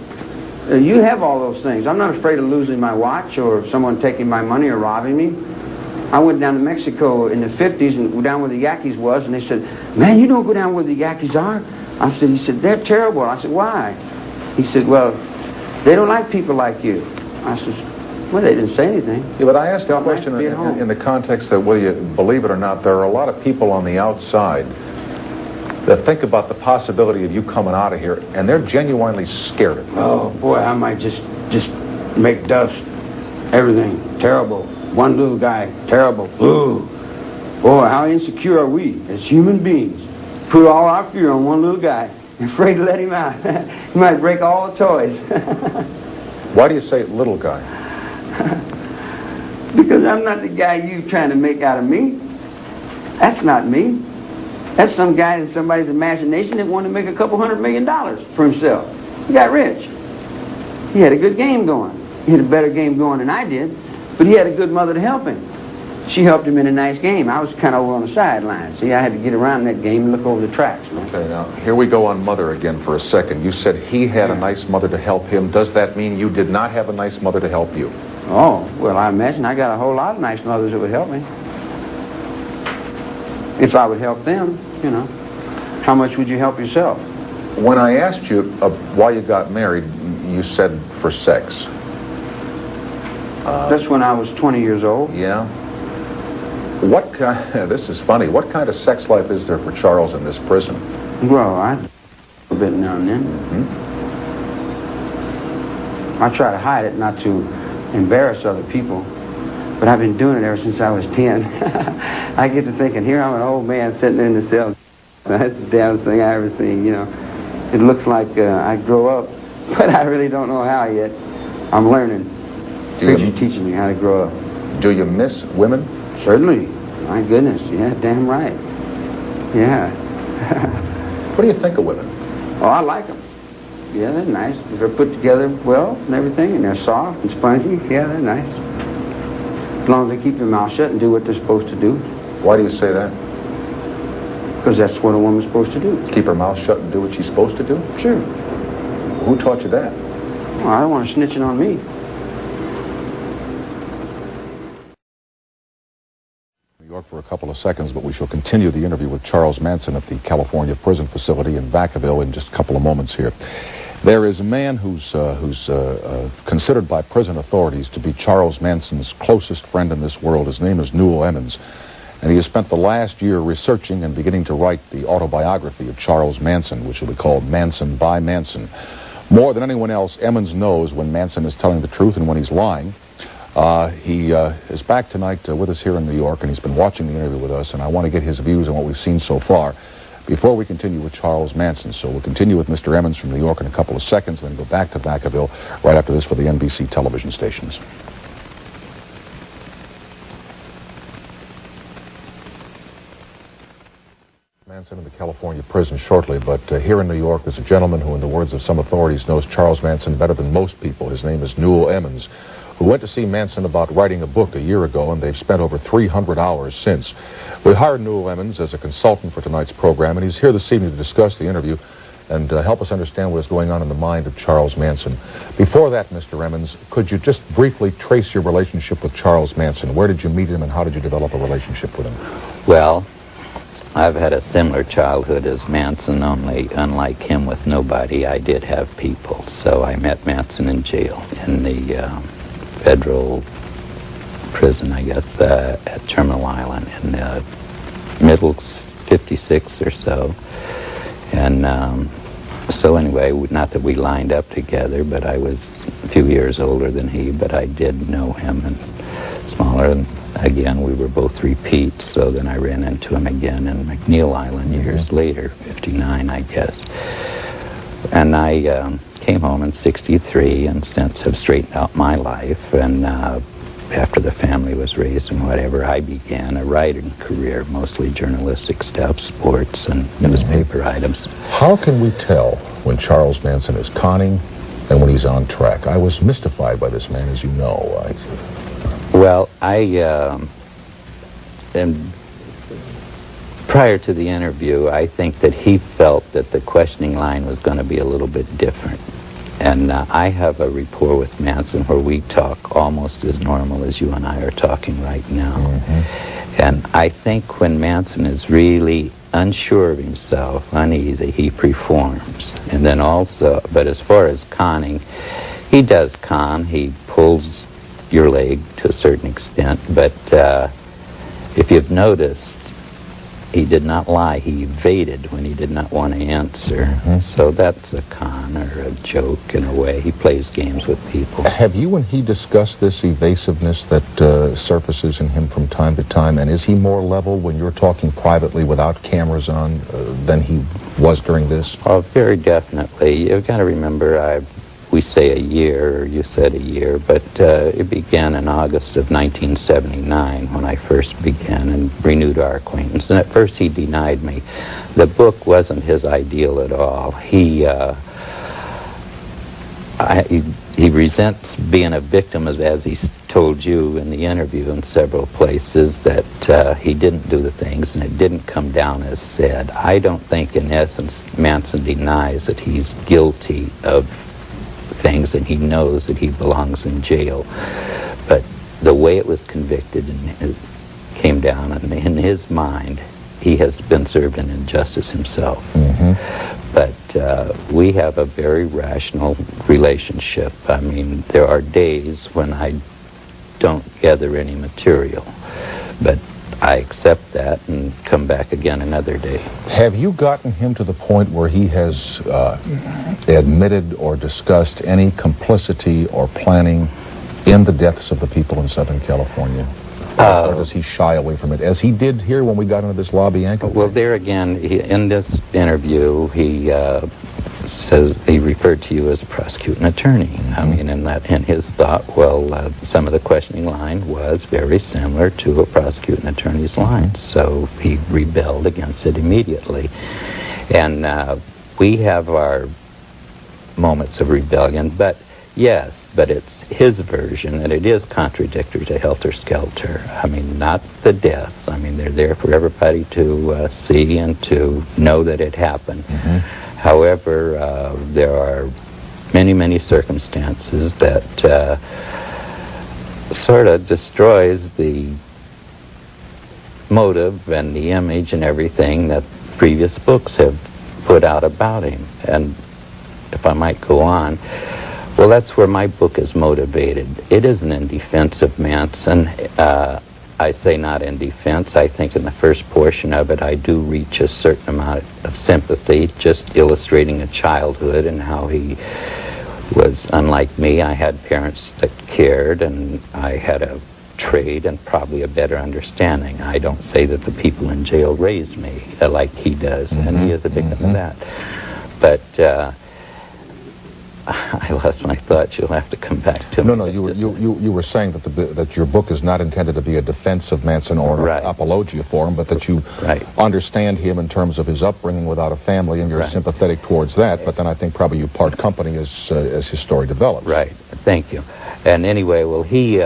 You have all those things. I'm not afraid of losing my watch or someone taking my money or robbing me. I went down to Mexico in the 50s and down where the Yankees was, and they said, man, you don't go down where the Yankees are. He said, they're terrible. I said, why? He said, well, they don't like people like you. I said, well, they didn't say anything. Yeah, but I asked that question in the context that, whether you believe it or not, there are a lot of people on the outside that think about the possibility of you coming out of here, and they're genuinely scared of you. Oh, boy, I might just make dust. Everything. Terrible. One little guy. Terrible. Ooh. Boy, how insecure are we as human beings? Put all our fear on one little guy. You're afraid to let him out. He might break all the toys. Why do you say little guy? Because I'm not the guy you trying to make out of me. That's not me. That's some guy in somebody's imagination that wanted to make a couple $100 million for himself. He got rich. He had a good game going. He had a better game going than I did, but he had a good mother to help him. She helped him in a nice game. I was kind of over on the sideline. See, I had to get around that game and look over the tracks. Man. Okay, now, here we go on mother again for a second. You said he had a nice mother to help him. Does that mean you did not have a nice mother to help you? Oh, well, I imagine I got a whole lot of nice mothers that would help me. If I would help them, you know. How much would you help yourself? When I asked you why you got married, you said for sex. That's when I was 20 years old. Yeah. What kind? This is funny. What kind of sex life is there for Charles in this prison? Well, I do a bit now and then. Mm-hmm. I try to hide it, not to embarrass other people. But I've been doing it ever since I was 10. I get to thinking, here I'm an old man sitting in the cell. That's the damnedest thing I ever seen, you know. It looks like I grow up, but I really don't know how yet. I'm learning. Preacher teaching me how to grow up. Do you miss women? Certainly. My goodness. Yeah, damn right. Yeah. What do you think of women? Oh, I like them. Yeah, they're nice. They're put together well and everything, and they're soft and spongy. Yeah, they're nice. As long as they keep their mouth shut and do what they're supposed to do. Why do you say that? Because that's what a woman's supposed to do. Keep her mouth shut and do what she's supposed to do? Sure. Who taught you that? Well, I don't want her snitching on me. New York for a couple of seconds, but we shall continue the interview with Charles Manson at the California prison facility in Vacaville in just a couple of moments here. There is a man who's considered by prison authorities to be Charles Manson's closest friend in this world. His name is Newell Emmons, and he has spent the last year researching and beginning to write the autobiography of Charles Manson, which will be called Manson by Manson. More than anyone else, Emmons knows when Manson is telling the truth and when he's lying. He is back tonight with us here in New York, and he's been watching the interview with us, and I want to get his views on what we've seen so far before we continue with Charles Manson. So we'll continue with Mr. Emmons from New York in a couple of seconds, then go back to Vacaville right after this for the NBC television stations. Manson in the California prison shortly, but here in New York there's a gentleman who, in the words of some authorities, knows Charles Manson better than most people. His name is Newell Emmons, who went to see Manson about writing a book a year ago, and they've spent over 300 hours since. We hired Newell Emmons as a consultant for tonight's program, and he's here this evening to discuss the interview and help us understand what is going on in the mind of Charles Manson. Before that, Mr. Emmons, could you just briefly trace your relationship with Charles Manson? Where did you meet him, and how did you develop a relationship with him? Well, I've had a similar childhood as Manson, only unlike him with nobody, I did have people. So I met Manson in jail, in the federal prison, I guess, at Terminal Island in the middle 56 or so. And so anyway, not that we lined up together, but I was a few years older than he, but I did know him, and smaller. And again, we were both repeats, so then I ran into him again in McNeil Island years later, 59, I guess. And I came home in 63 and since have straightened out my life. And after the family was raised and whatever, I began a writing career, mostly journalistic stuff, sports and newspaper items. How can we tell when Charles Manson is conning and when he's on track? I was mystified by this man, as you know. Well, and prior to the interview, I think that he felt that the questioning line was going to be a little bit different. And I have a rapport with Manson where we talk almost as normal as you and I are talking right now. And I think when Manson is really unsure of himself, uneasy, he performs. And then also, but as far as conning, he does con. He pulls your leg to a certain extent, but if you've noticed, he did not lie. He evaded when he did not want to answer. So that's a con or a joke in a way. He plays games with people. Have you and he discussed this evasiveness that surfaces in him from time to time, and is he more level when you're talking privately without cameras on than he was during this? Oh, very definitely. You've got to remember, we say a year, or you said a year, but it began in August of 1979 when I first began and renewed our acquaintance. And at first he denied me. The book wasn't his ideal at all. He resents being a victim, as he told you in the interview in several places, that he didn't do the things and it didn't come down as said. I don't think, in essence, Manson denies that he's guilty of things and he knows that he belongs in jail, but the way it was convicted and came down, and in his mind he has been served an injustice himself. But we have a very rational relationship. I mean, there are days when I don't gather any material, but I accept that and come back again another day. Have you gotten him to the point where he has admitted or discussed any complicity or planning in the deaths of the people in Southern California? Or does he shy away from it, as he did here when we got into this Tate-Labianca? Well, there again, in this interview, he says he referred to you as a prosecuting attorney. I mean, and his thought, well, some of the questioning line was very similar to a prosecuting attorney's line, so he rebelled against it immediately. And we have our moments of rebellion, but yes, but it's his version, and it is contradictory to Healter Skelter. I mean, not the deaths. I mean, they're there for everybody to see and to know that it happened. However, there are many, many circumstances that sort of destroys the motive and the image and everything that previous books have put out about him. And if I might go on, well, that's where my book is motivated. It isn't in defense of Manson. I say not in defense. I think in the first portion of it, I do reach a certain amount of sympathy, just illustrating a childhood and how he was unlike me. I had parents that cared, and I had a trade and probably a better understanding. I don't say that the people in jail raised me like he does, and he is a victim of that. But I lost my thoughts. You'll have to come back to me. No, you were saying that that your book is not intended to be a defense of Manson or an apologia for him, but that you understand him in terms of his upbringing without a family, and you're sympathetic towards that. But then I think probably you part company as his story develops. Right. Thank you. And anyway, well, he,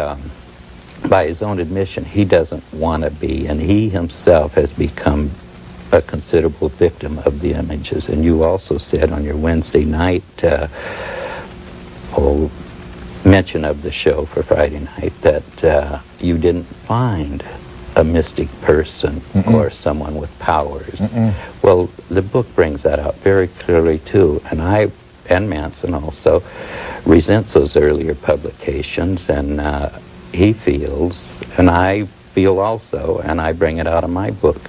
by his own admission, he doesn't want to be, and he himself has become a considerable victim of the images. And you also said on your Wednesday night mention of the show for Friday night that you didn't find a mystic person or someone with powers. Well, the book brings that out very clearly too, and Manson also resents those earlier publications, and he feels, and I feel also, and I bring it out in my book,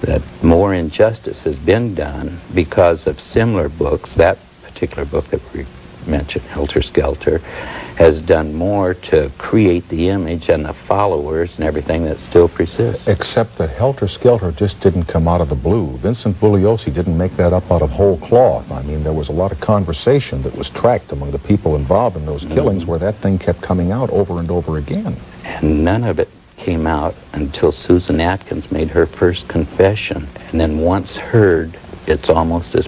that more injustice has been done because of similar books. That particular book that we mentioned, Healter Skelter, has done more to create the image and the followers and everything that still persists. Except that Healter Skelter just didn't come out of the blue. Vincent Bugliosi didn't make that up out of whole cloth. I mean, there was a lot of conversation that was tracked among the people involved in those killings where that thing kept coming out over and over again. And none of it came out until Susan Atkins made her first confession. And then once heard, it's almost as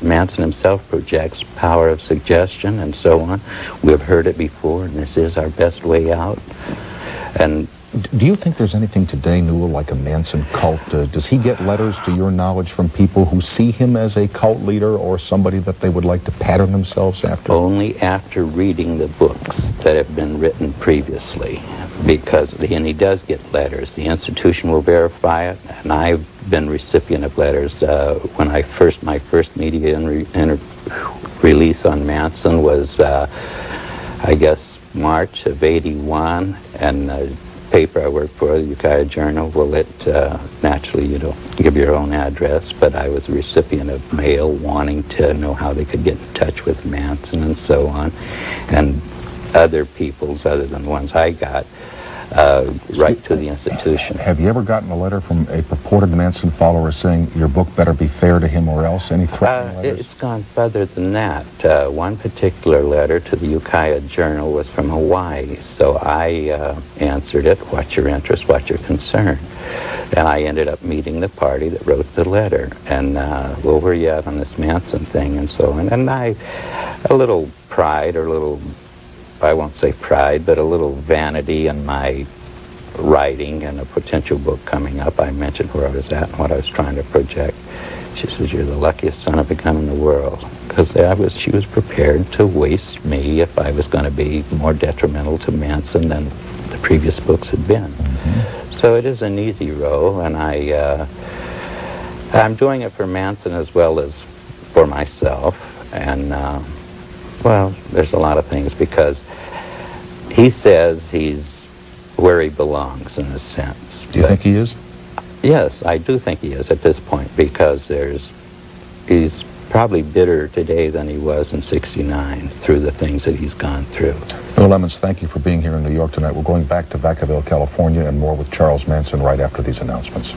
Manson himself projects, power of suggestion and so on. We've heard it before, and this is our best way out. And do you think there's anything today, Newell, like a Manson cult? Does he get letters, to your knowledge, from people who see him as a cult leader or somebody that they would like to pattern themselves after? Only after reading the books that have been written previously, because and he does get letters. The institution will verify it, and I've been recipient of letters. When my first media release on Manson was, I guess, March of '81, and the paper I worked for, the Ukiah Journal, well, it naturally you don't give your own address, but I was a recipient of mail wanting to know how they could get in touch with Manson and so on, and other people's other than the ones I got, right to the institution. Have you ever gotten a letter from a purported Manson follower saying your book better be fair to him or else? Any threatening letters? It's gone further than that. One particular letter to the Ukiah Journal was from Hawaii, so I answered it, what's your interest, what's your concern? And I ended up meeting the party that wrote the letter, and well, where you at on this Manson thing and so on. And a little pride, or a little, I won't say pride, but a little vanity in my writing and a potential book coming up. I mentioned where I was at and what I was trying to project. She says, you're the luckiest son of a gun in the world. Because she was prepared to waste me if I was going to be more detrimental to Manson than the previous books had been. So it is an easy role, and I'm doing it for Manson as well as for myself. And well, there's a lot of things, because he says he's where he belongs in a sense. Do you think he is? Yes, I do think he is at this point, because he's probably bitter today than he was in '69 through the things that he's gone through. Bill Lemons, thank you for being here in New York tonight. We're going back to Vacaville, California, and more with Charles Manson right after these announcements.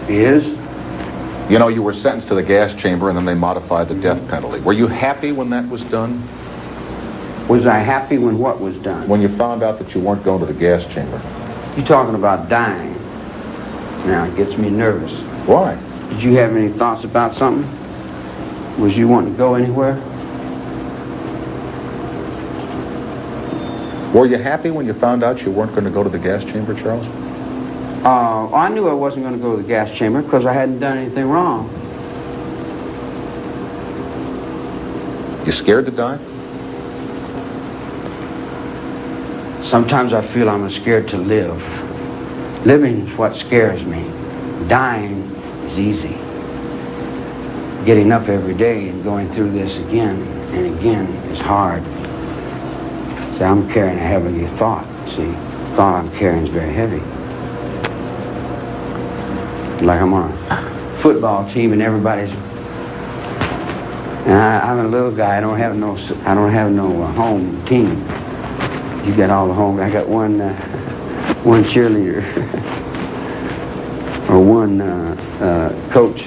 He is? You know, you were sentenced to the gas chamber, and then they modified the death penalty. Were you happy when that was done? Was I happy when what was done? When you found out that you weren't going to the gas chamber. You're talking about dying. Now, it gets me nervous. Why? Did you have any thoughts about something? Was you wanting to go anywhere? Were you happy when you found out you weren't going to go to the gas chamber, Charles? I knew I wasn't going to go to the gas chamber because I hadn't done anything wrong. You scared to die? Sometimes I feel I'm scared to live. Living is what scares me. Dying is easy. Getting up every day and going through this again and again is hard. See, I'm carrying a heavy thought. See, the thought I'm carrying is very heavy. Like I'm on a football team and everybody's. And I'm a little guy. I don't have no home team. You got all the home. I got one cheerleader or one coach.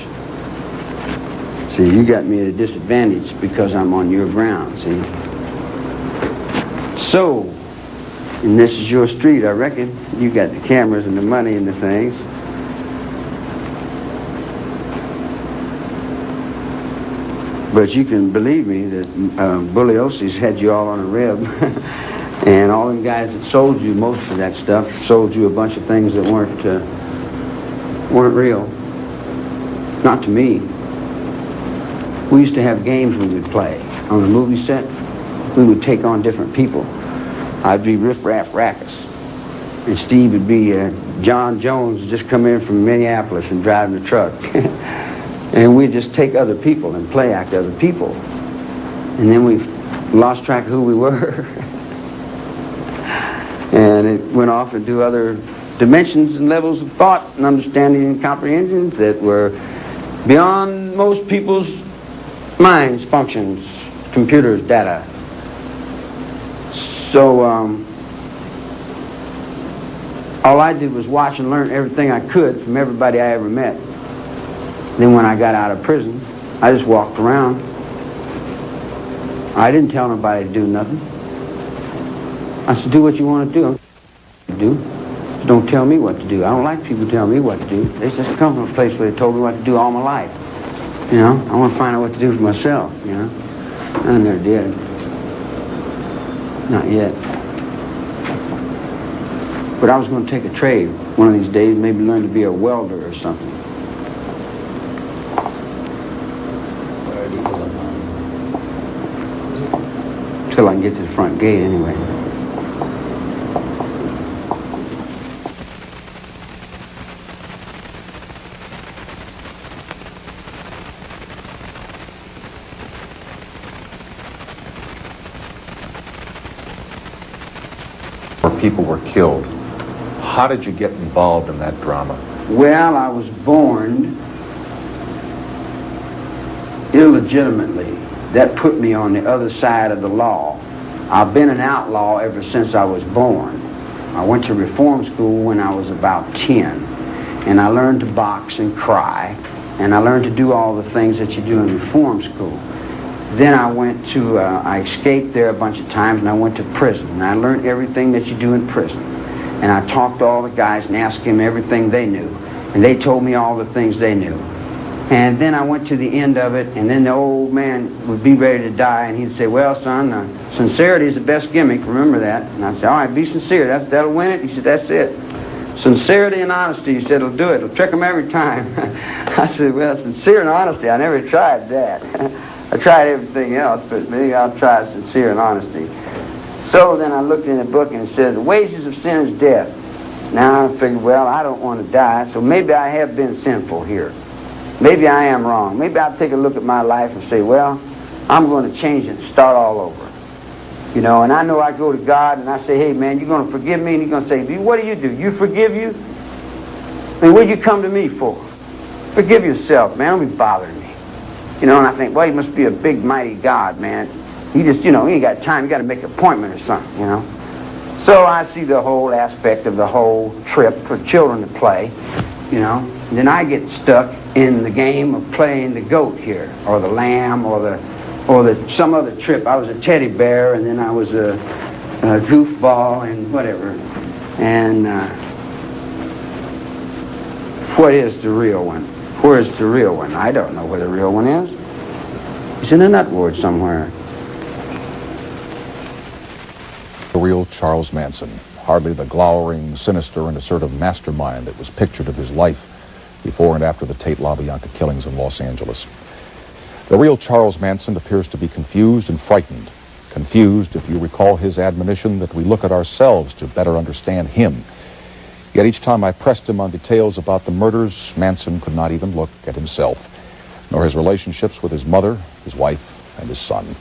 See, you got me at a disadvantage because I'm on your ground. See. So, and this is your street, I reckon. You got the cameras and the money and the things. But you can believe me that Bully Osie's had you all on a rib. And all them guys that sold you most of that stuff sold you a bunch of things that weren't real. Not to me. We used to have games we would play. On the movie set, we would take on different people. I'd be Riff Raff Rackus. And Steve would be John Jones, just come in from Minneapolis and driving the truck. And we'd just take other people and play act other people. And then we lost track of who we were. And it went off into other dimensions and levels of thought and understanding and comprehension that were beyond most people's minds, functions, computers, data. So all I did was watch and learn everything I could from everybody I ever met. Then when I got out of prison, I just walked around. I didn't tell nobody to do nothing. I said, do what you want to do. Don't tell me what to do. I don't like people telling me what to do. They just come from a place where they told me what to do all my life. You know, I want to find out what to do for myself, you know. I never did. Not yet. But I was going to take a trade one of these days, maybe learn to be a welder or something. Till I can get to the front gate anyway. Where people were killed. How did you get involved in that drama? Well, I was born illegitimately. That put me on the other side of the law. I've been an outlaw ever since I was born. I went to reform school when I was about 10, and I learned to box and cry, and I learned to do all the things that you do in reform school. Then I escaped there a bunch of times, and I went to prison, and I learned everything that you do in prison. And I talked to all the guys and asked them everything they knew, and they told me all the things they knew. And then I went to the end of it, and then the old man would be ready to die, and he'd say, well, son, sincerity is the best gimmick, remember that. And I'd say, all right, be sincere, that'll win it. He said, that's it. Sincerity and honesty, he said, it'll do it. It'll trick them every time. I said, well, sincere and honesty, I never tried that. I tried everything else, but maybe I'll try sincere and honesty. So then I looked in the book, and it says, the wages of sin is death. Now I figured, well, I don't want to die, so maybe I have been sinful here. Maybe I am wrong. Maybe I'll take a look at my life and say, well, I'm going to change it and start all over. You know, and I know I go to God and I say, hey, man, you're going to forgive me? And he's going to say, what do? You forgive you? I mean, what'd you come to me for? Forgive yourself, man. Don't be bothering me. You know, and I think, well, he must be a big, mighty God, man. He just, you know, he ain't got time. You got to make an appointment or something, you know. So I see the whole aspect of the whole trip for children to play, you know. And then I get stuck in the game of playing the goat here, or the lamb, or the some other trip. I was a teddy bear, and then I was a goofball, and whatever. And what is the real one? Where's the real one? I don't know where the real one is. It's in a nut ward somewhere. The real Charles Manson, hardly the glowering, sinister, and assertive mastermind that was pictured of his life before and after the Tate-Labianca killings in Los Angeles. The real Charles Manson appears to be confused and frightened. Confused, if you recall his admonition that we look at ourselves to better understand him. Yet each time I pressed him on details about the murders, Manson could not even look at himself, nor his relationships with his mother, his wife, and his son.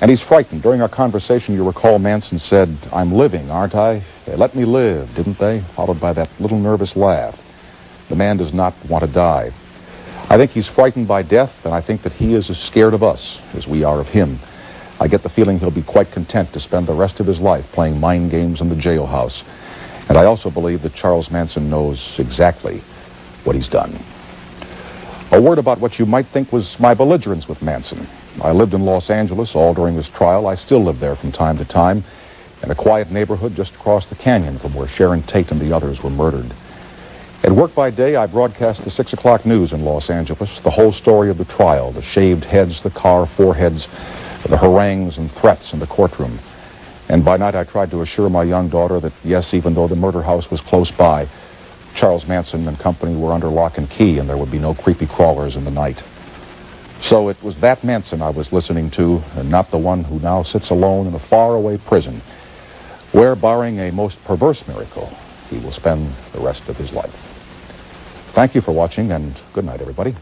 And he's frightened. During our conversation, you recall Manson said, "I'm living, aren't I? They let me live, didn't they?" Followed by that little nervous laugh. The man does not want to die. I think he's frightened by death, and I think that he is as scared of us as we are of him. I get the feeling he'll be quite content to spend the rest of his life playing mind games in the jailhouse. And I also believe that Charles Manson knows exactly what he's done. A word about what you might think was my belligerence with Manson. I lived in Los Angeles all during this trial. I still live there from time to time, in a quiet neighborhood just across the canyon from where Sharon Tate and the others were murdered. At work by day, I broadcast the 6 o'clock news in Los Angeles, the whole story of the trial, the shaved heads, the car foreheads, the harangues and threats in the courtroom. And by night, I tried to assure my young daughter that, yes, even though the murder house was close by, Charles Manson and company were under lock and key, and there would be no creepy crawlers in the night. So it was that Manson I was listening to, and not the one who now sits alone in a faraway prison, where, barring a most perverse miracle, he will spend the rest of his life. Thank you for watching, and good night, everybody.